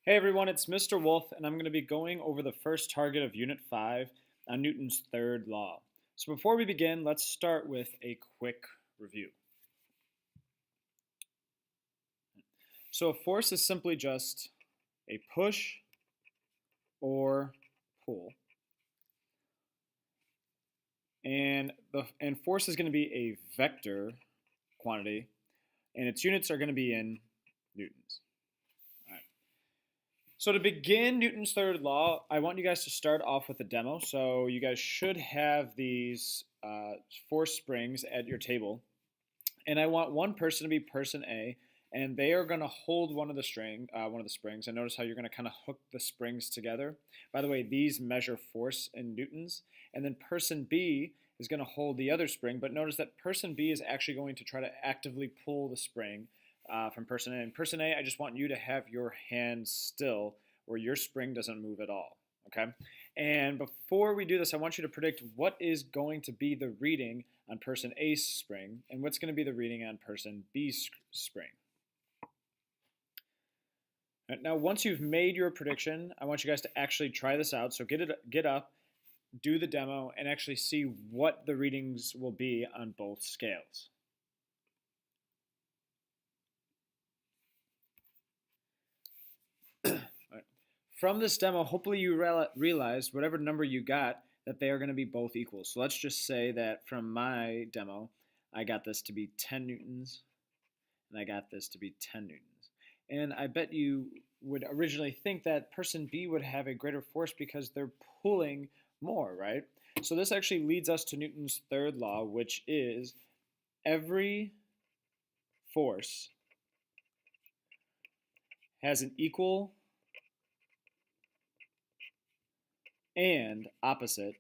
Hey everyone, it's Mr. Wolf, and I'm going to be going over the first target of Unit 5 on Newton's third law. So before we begin, let's start with a quick review. So a force is simply just a push or pull. And force is going to be a vector quantity, and its units are going to be in newtons. So to begin Newton's third law, I want you guys to start off with a demo. So you guys should have these force springs at your table. And I want one person to be person A, and they are going to hold one of the springs. And notice how you're going to kind of hook the springs together. By the way, these measure force in newtons. And then person B is going to hold the other spring. But notice that person B is actually going to try to actively pull the spring from person A. And person A, I just want you to have your hand still where your spring doesn't move at all. Okay? And before we do this, I want you to predict what is going to be the reading on person A's spring and what's going to be the reading on person B's spring. Now, once you've made your prediction, I want you guys to actually try this out. So get up, do the demo, and actually see what the readings will be on both scales. From this demo, hopefully you realized whatever number you got, that they are going to be both equal. So let's just say that from my demo, I got this to be 10 newtons, and I got this to be 10 newtons. And I bet you would originally think that person B would have a greater force because they're pulling more, right? So this actually leads us to Newton's third law, which is every force has an equal and opposite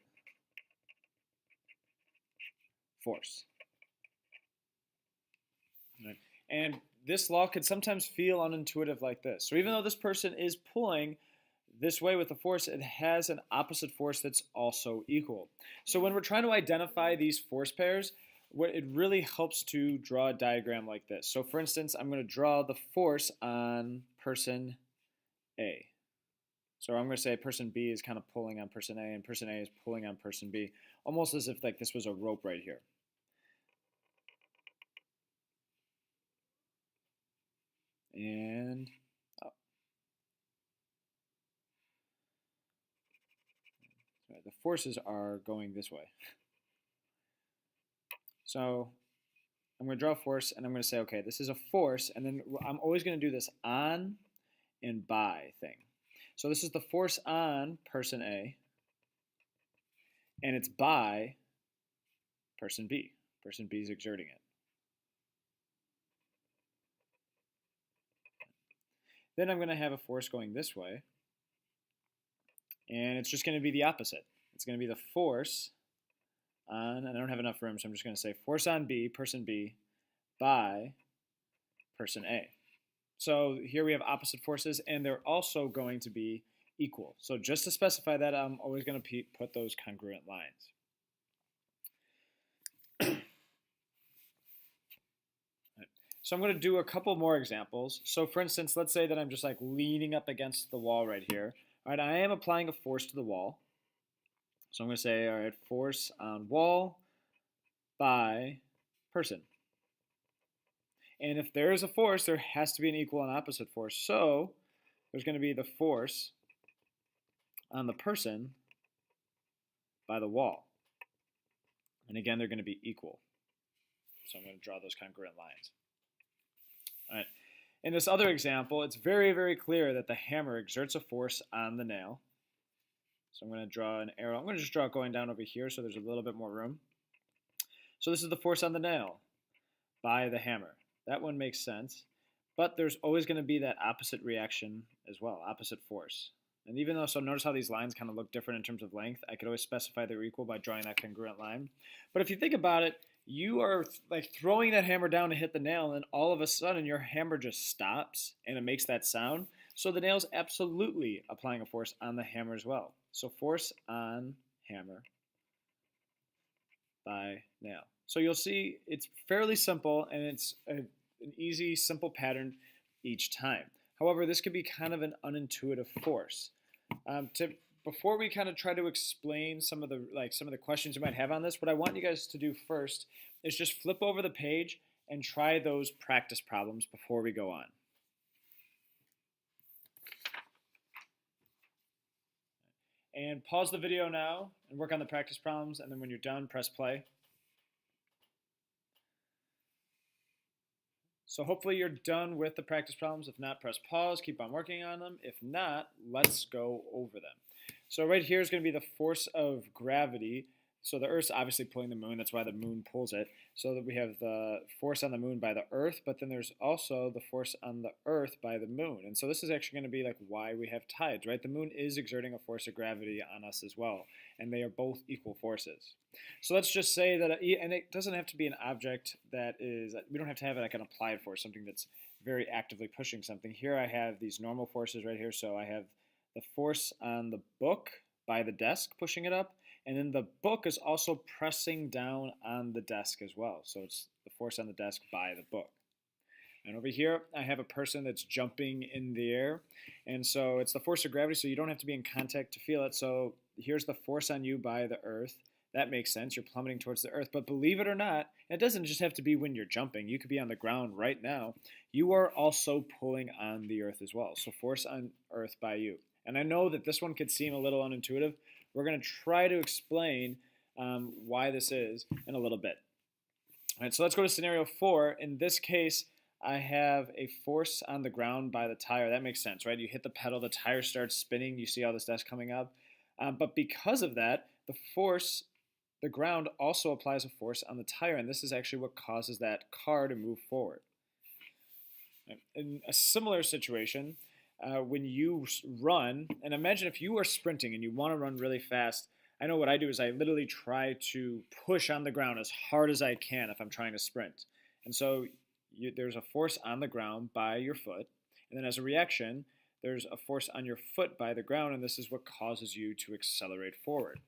force. Right? And this law could sometimes feel unintuitive like this. So even though this person is pulling this way with the force, it has an opposite force that's also equal. So when we're trying to identify these force pairs, it really helps to draw a diagram like this. So for instance, I'm going to draw the force on person A. So I'm going to say person B is kind of pulling on person A, and person A is pulling on person B, almost as if like this was a rope right here. And up. Right, the forces are going this way. So I'm going to draw a force, and I'm going to say, okay, this is a force, and then I'm always going to do this on and by thing. So this is the force on person A, and it's by person B. Person B is exerting it. Then I'm going to have a force going this way, and it's just going to be the opposite. It's going to be the force on, and I don't have enough room, so I'm just going to say force on B, person B, by person A. So here we have opposite forces, and they're also going to be equal. So just to specify that, I'm always going to put those congruent lines. So I'm going to do a couple more examples. So for instance, let's say that I'm just like leaning up against the wall right here. All right, I am applying a force to the wall. So I'm going to say, all right, force on wall by person. And if there is a force, there has to be an equal and opposite force. So there's going to be the force on the person by the wall. And again, they're going to be equal. So I'm going to draw those congruent lines. All right. In this other example, it's very, very clear that the hammer exerts a force on the nail. So I'm going to draw an arrow. I'm going to just draw it going down over here so there's a little bit more room. So this is the force on the nail by the hammer. That one makes sense. But there's always going to be that opposite reaction as well, opposite force. And even though, so notice how these lines kind of look different in terms of length, I could always specify they're equal by drawing that congruent line. But if you think about it, you are like throwing that hammer down to hit the nail, and then all of a sudden your hammer just stops and it makes that sound. So the nail's absolutely applying a force on the hammer as well. So force on hammer by nail. So you'll see it's fairly simple, and it's an easy, simple pattern each time. However, this could be kind of an unintuitive force. Before we kind of try to explain some of the questions you might have on this, what I want you guys to do first is just flip over the page and try those practice problems before we go on. And pause the video now and work on the practice problems, and then when you're done, press play. So hopefully you're done with the practice problems. If not, press pause, keep on working on them. If not, let's go over them. So right here is going to be the force of gravity. So the Earth's obviously pulling the moon. That's why the moon pulls it. So that we have the force on the moon by the Earth, but then there's also the force on the Earth by the moon. And so this is actually going to be like why we have tides, right? The moon is exerting a force of gravity on us as well, and they are both equal forces. So let's just say that, and it doesn't have to be an object that is, we don't have to have it like an applied force, something that's very actively pushing something. Here I have these normal forces right here. So I have the force on the book by the desk pushing it up, and then the book is also pressing down on the desk as well. So it's the force on the desk by the book. And over here, I have a person that's jumping in the air. And so it's the force of gravity, so you don't have to be in contact to feel it. So here's the force on you by the Earth. That makes sense. You're plummeting towards the Earth. But believe it or not, it doesn't just have to be when you're jumping. You could be on the ground right now. You are also pulling on the Earth as well. So force on Earth by you. And I know that this one could seem a little unintuitive. We're going to try to explain why this is in a little bit. All right, so let's go to scenario 4. In this case, I have a force on the ground by the tire. That makes sense, right? You hit the pedal, the tire starts spinning. You see all this dust coming up. But because of that, the ground also applies a force on the tire, and this is actually what causes that car to move forward. In a similar situation, when you run, and imagine if you are sprinting and you want to run really fast, I know what I do is I literally try to push on the ground as hard as I can if I'm trying to sprint. And so there's a force on the ground by your foot, and then as a reaction, there's a force on your foot by the ground, and this is what causes you to accelerate forward.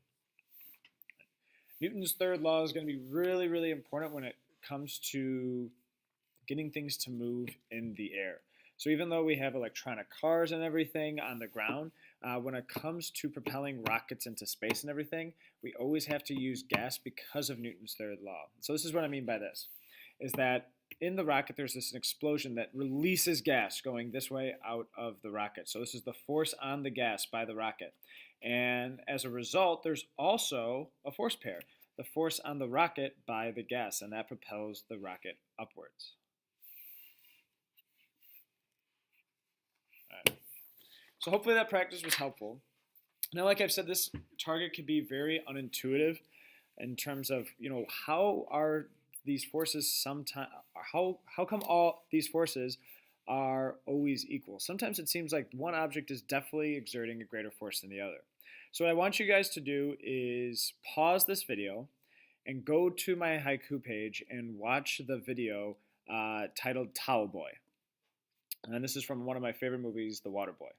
Newton's third law is going to be really, really important when it comes to getting things to move in the air. So even though we have electronic cars and everything on the ground, when it comes to propelling rockets into space and everything, we always have to use gas because of Newton's third law. So this is what I mean by this, is that in the rocket there's this explosion that releases gas going this way out of the rocket. So this is the force on the gas by the rocket. And as a result, there's also a force pair, the force on the rocket by the gas, and that propels the rocket upwards. So hopefully that practice was helpful. Now, like I've said, this target could be very unintuitive in terms of, how are these forces sometimes, how come all these forces are always equal? Sometimes it seems like one object is definitely exerting a greater force than the other. So what I want you guys to do is pause this video and go to my haiku page and watch the video titled Towel Boy. And this is from one of my favorite movies, The Water Boy.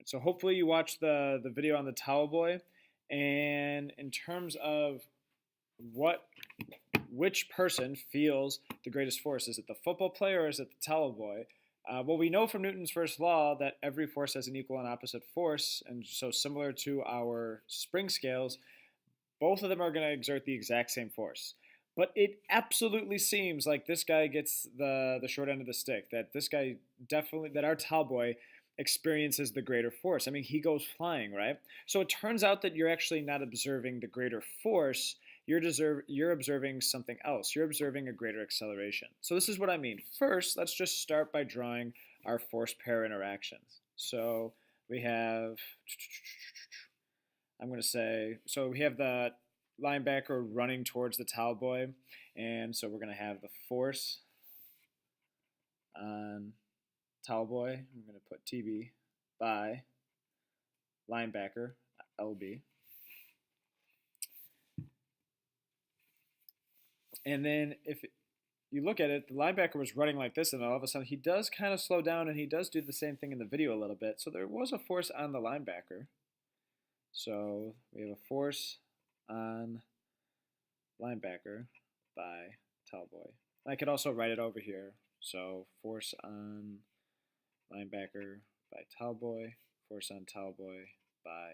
So hopefully you watch the video on the Towel Boy, and in terms of which person feels the greatest force, is it the football player or is it the Towel Boy? Well, we know from Newton's first law that every force has an equal and opposite force, and so similar to our spring scales, both of them are going to exert the exact same force. But it absolutely seems like this guy gets the short end of the stick, that this guy definitely, that our Towel Boy experiences the greater force. I mean, he goes flying, right? So it turns out that you're actually not observing the greater force, you're observing something else. You're observing a greater acceleration. So this is what I mean. First, let's just start by drawing our force pair interactions. So we have, I'm going to say, so we have the linebacker running towards the Towel Boy, and so we're going to have the force on Towel Boy. I'm going to put TB by linebacker, LB. And then if you look at it, the linebacker was running like this, and all of a sudden he does kind of slow down, and he does do the same thing in the video a little bit. So there was a force on the linebacker. So we have a force on linebacker by Towel Boy. I could also write it over here. So force on linebacker by Talboy, force on Talboy by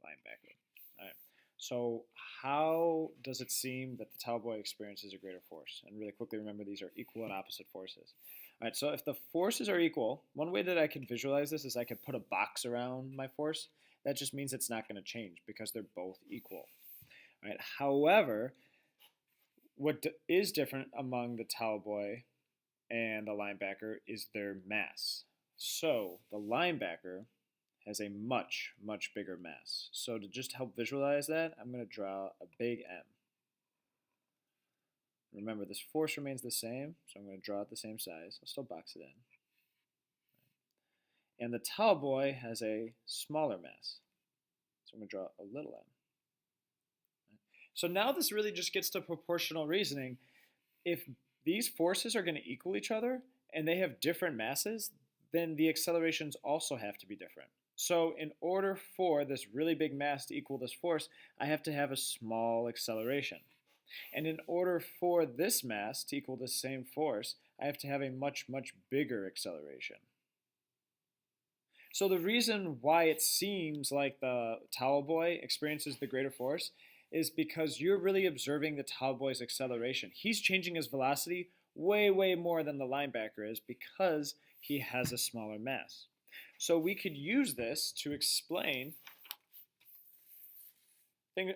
linebacker. All right. So how does it seem that the Talboy experiences a greater force? And really quickly remember these are equal and opposite forces. All right, so if the forces are equal, one way that I can visualize this is I could put a box around my force. That just means it's not going to change because they're both equal. All right. However, what is different among the Talboy and the linebacker is their mass. So the linebacker has a much, much bigger mass. So to just help visualize that, I'm going to draw a big M. Remember, this force remains the same, so I'm going to draw it the same size. I'll still box it in. And the Talboy has a smaller mass, so I'm going to draw a little m. So now this really just gets to proportional reasoning. If these forces are going to equal each other and they have different masses, then the accelerations also have to be different. So in order for this really big mass to equal this force, I have to have a small acceleration. And in order for this mass to equal the same force, I have to have a much, much bigger acceleration. So the reason why it seems like the Talboy experiences the greater force is because you're really observing the Talboy's acceleration. He's changing his velocity way, way more than the linebacker is because he has a smaller mass. So we could use this to explain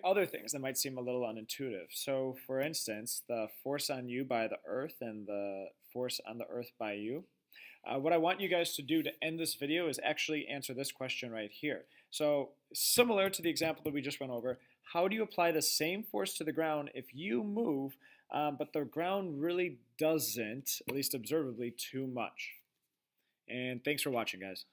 other things that might seem a little unintuitive. So for instance, the force on you by the Earth and the force on the Earth by you. What I want you guys to do to end this video is actually answer this question right here. So similar to the example that we just went over, how do you apply the same force to the ground if you move, but the ground really doesn't, at least observably, too much? And thanks for watching, guys.